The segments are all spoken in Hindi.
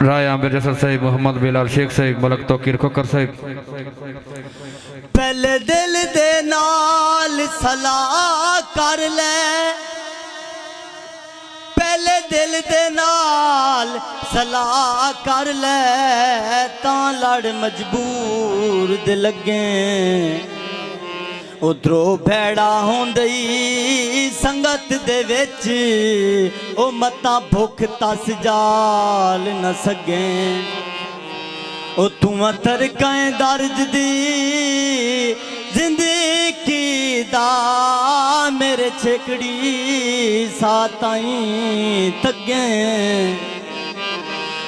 राय आमिर जसर साहिब, मोहम्मद बिलाल शेख साहिब, मलक तोकीर खोकर साहिब। पहले दिल दे नाल सलाह कर ले, पहले दिल दे नाल सलाह कर ले, तां लड़ मजबूर दे लगे। उधरों भैड़ा होंदई संगत दे विच, ओ मता भुख तस जाल न सगे। ओ तू अतर कएं दर्द दी जिंदगी दा, मेरे छेकड़ी साताई तगे।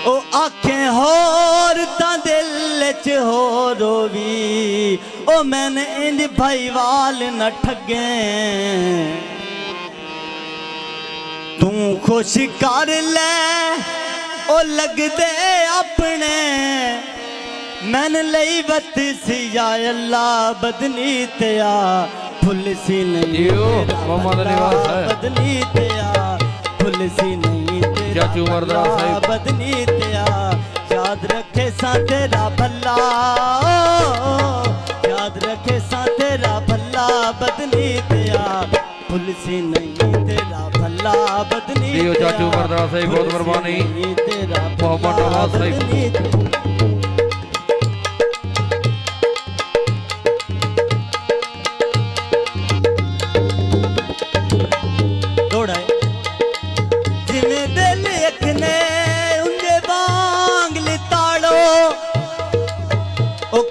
ओ आखें होर तां दिल च हो रोवी, ओ मैंने इंज भाईवाल न ठगे। तू खुश कर ले ओ लगदे अपने, मैन लई बत सी या अल्लाह बदनी तेया, फुल सी नहीं बदनी तेया, फुल सी नहीं बदनी तेया। याद रखे सा तेरा भला, याद रखे सा तेरा भला, बदनी तेया, फुल सी नहीं तेरा भला, बदनी चाचू मरदा साहिब बहुत मेहरबानी। तेरा मोहम्मद नवाज साहिब।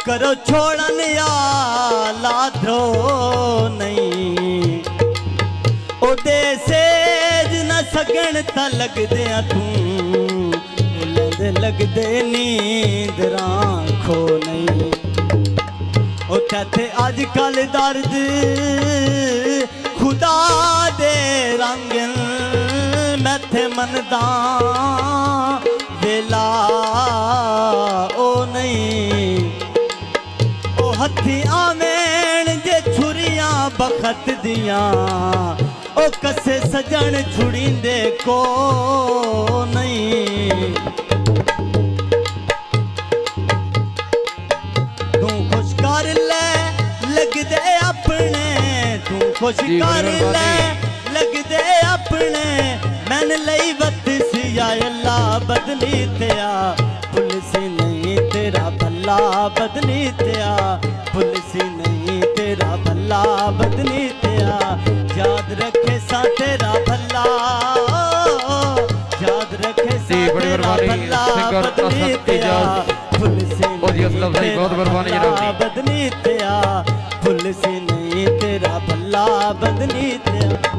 करो छोड़न या लाधो नहीं, ओ दे सेज न सगन ता लगदे तू, लगदे नींद राखो नहीं। ओ कहते अजकल दर्द खुदा दे रंगन, मैथे मनदा वेला ओ नहीं। हथी आवेण जे छुरियां बखत दियां, ओ कसे सजन छुड़ींदे को नहीं। तू खुश कर ले लगदे अपने, तू खुश कर ले लगदे अपने, मैन लई बत सी या अल्लाह बदनी तेया, फुल सी नहीं तेरा भला, बदनी तेया, फुल सी नहीं तेरा भला, बदनी तेया। याद रखे सा तेरा भला, याद रखे सा तेरा भला, बदनी तेया, फुल सी नहीं तेरा भला, बदनी तेया, फुल सी नहीं तेरा भला, बदनी तेया।